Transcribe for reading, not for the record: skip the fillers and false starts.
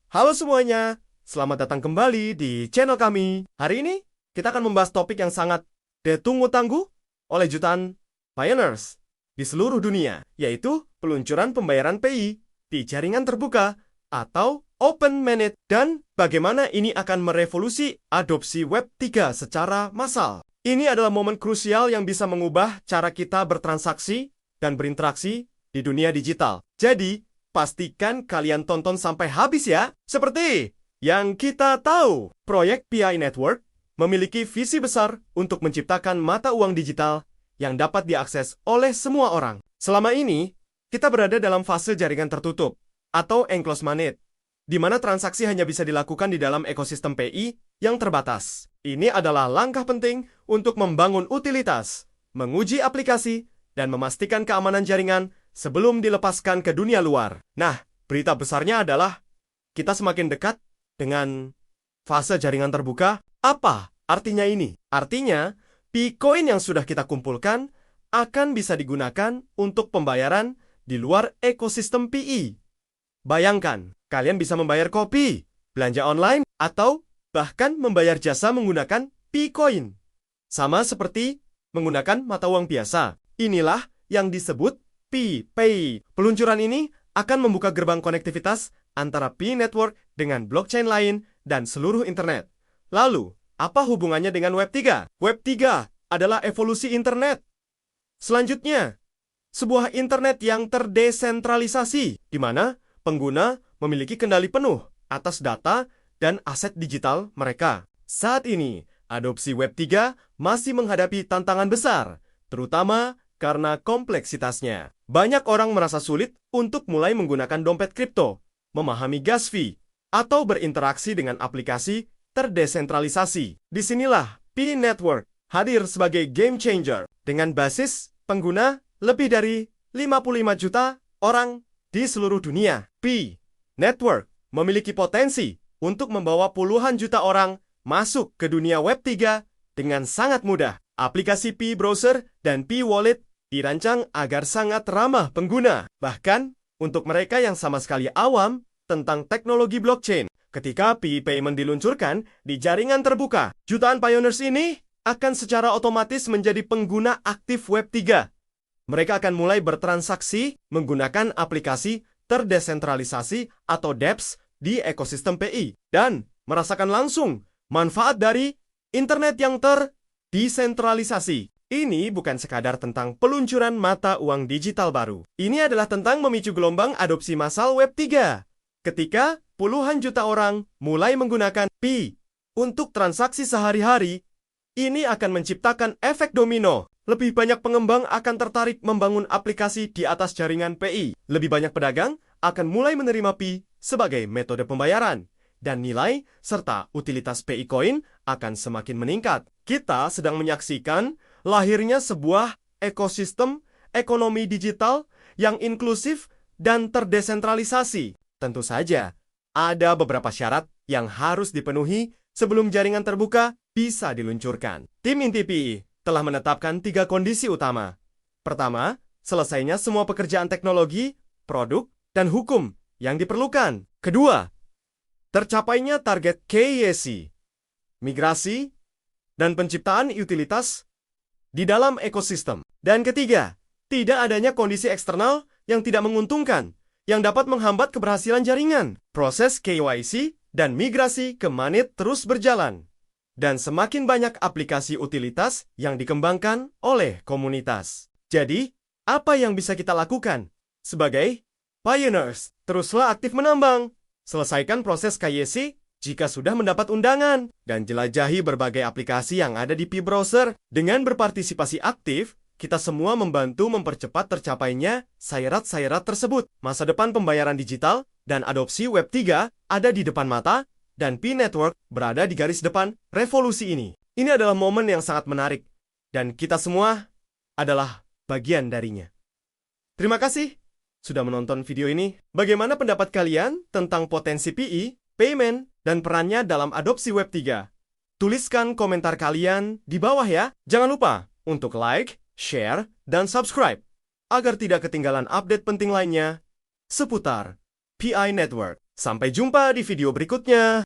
Halo semuanya, selamat datang kembali di channel kami. Hari ini, kita akan membahas topik yang sangat ditunggu-tanggu oleh jutaan pioneers di seluruh dunia, yaitu peluncuran pembayaran PI di jaringan terbuka atau Open Mainnet dan bagaimana ini akan merevolusi adopsi Web 3 secara massal. Ini adalah momen krusial yang bisa mengubah cara kita bertransaksi dan berinteraksi di dunia digital. Jadi, pastikan kalian tonton sampai habis ya. Seperti yang kita tahu, proyek PI Network memiliki visi besar untuk menciptakan mata uang digital yang dapat diakses oleh semua orang. Selama ini, kita berada dalam fase jaringan tertutup atau enclosed mainnet, di mana transaksi hanya bisa dilakukan di dalam ekosistem PI yang terbatas. Ini adalah langkah penting untuk membangun utilitas, menguji aplikasi, dan memastikan keamanan jaringan sebelum dilepaskan ke dunia luar. Nah, berita besarnya adalah kita semakin dekat dengan fase jaringan terbuka. Apa artinya ini? Artinya, P-Coin yang sudah kita kumpulkan akan bisa digunakan untuk pembayaran di luar ekosistem PI. Bayangkan, kalian bisa membayar kopi, belanja online, atau bahkan membayar jasa menggunakan P-Coin. Sama seperti menggunakan mata uang biasa. Inilah yang disebut P-Pay. Peluncuran ini akan membuka gerbang konektivitas antara Pi Network dengan blockchain lain dan seluruh internet. Lalu, apa hubungannya dengan Web 3? Web 3 adalah evolusi internet. Selanjutnya, sebuah internet yang terdesentralisasi, di mana pengguna memiliki kendali penuh atas data dan aset digital mereka. Saat ini, adopsi Web 3 masih menghadapi tantangan besar, terutama karena kompleksitasnya. Banyak orang merasa sulit untuk mulai menggunakan dompet kripto, memahami gas fee, atau berinteraksi dengan aplikasi terdesentralisasi. Disinilah Pi Network hadir sebagai game changer dengan basis pengguna lebih dari 55 juta orang di seluruh dunia. Pi Network memiliki potensi untuk membawa puluhan juta orang masuk ke dunia Web 3 dengan sangat mudah. Aplikasi Pi Browser dan Pi Wallet dirancang agar sangat ramah pengguna, bahkan untuk mereka yang sama sekali awam tentang teknologi blockchain. Ketika Pi Payment diluncurkan di jaringan terbuka, jutaan pioneers ini akan secara otomatis menjadi pengguna aktif Web 3. Mereka akan mulai bertransaksi menggunakan aplikasi terdesentralisasi atau dApps di ekosistem PI dan merasakan langsung manfaat dari internet yang terdesentralisasi. Ini bukan sekadar tentang peluncuran mata uang digital baru. Ini adalah tentang memicu gelombang adopsi massal Web 3. Ketika puluhan juta orang mulai menggunakan Pi untuk transaksi sehari-hari, ini akan menciptakan efek domino. Lebih banyak pengembang akan tertarik membangun aplikasi di atas jaringan PI. Lebih banyak pedagang akan mulai menerima Pi sebagai metode pembayaran. Dan nilai serta utilitas PI Coin akan semakin meningkat. Kita sedang menyaksikan lahirnya sebuah ekosistem ekonomi digital yang inklusif dan terdesentralisasi. Tentu saja, ada beberapa syarat yang harus dipenuhi sebelum jaringan terbuka bisa diluncurkan. Tim inti PI telah menetapkan 3 kondisi utama. Pertama, selesainya semua pekerjaan teknologi, produk, dan hukum yang diperlukan. Kedua, tercapainya target KYC, migrasi, dan penciptaan utilitas di dalam ekosistem. Dan ketiga, tidak adanya kondisi eksternal yang tidak menguntungkan, yang dapat menghambat keberhasilan jaringan. Proses KYC dan migrasi ke mainnet terus berjalan. Dan semakin banyak aplikasi utilitas yang dikembangkan oleh komunitas. Jadi, apa yang bisa kita lakukan? Sebagai pioneers, teruslah aktif menambang. Selesaikan proses KYC jika sudah mendapat undangan, dan jelajahi berbagai aplikasi yang ada di Pi Browser. Dengan berpartisipasi aktif, kita semua membantu mempercepat tercapainya syarat-syarat tersebut. Masa depan pembayaran digital dan adopsi Web 3 ada di depan mata, dan Pi Network berada di garis depan revolusi ini. Ini adalah momen yang sangat menarik, dan kita semua adalah bagian darinya. Terima kasih sudah menonton video ini. Bagaimana pendapat kalian tentang potensi PI, payment, dan perannya dalam adopsi Web 3? Tuliskan komentar kalian di bawah ya. Jangan lupa untuk like, share, dan subscribe agar tidak ketinggalan update penting lainnya seputar PI Network. Sampai jumpa di video berikutnya.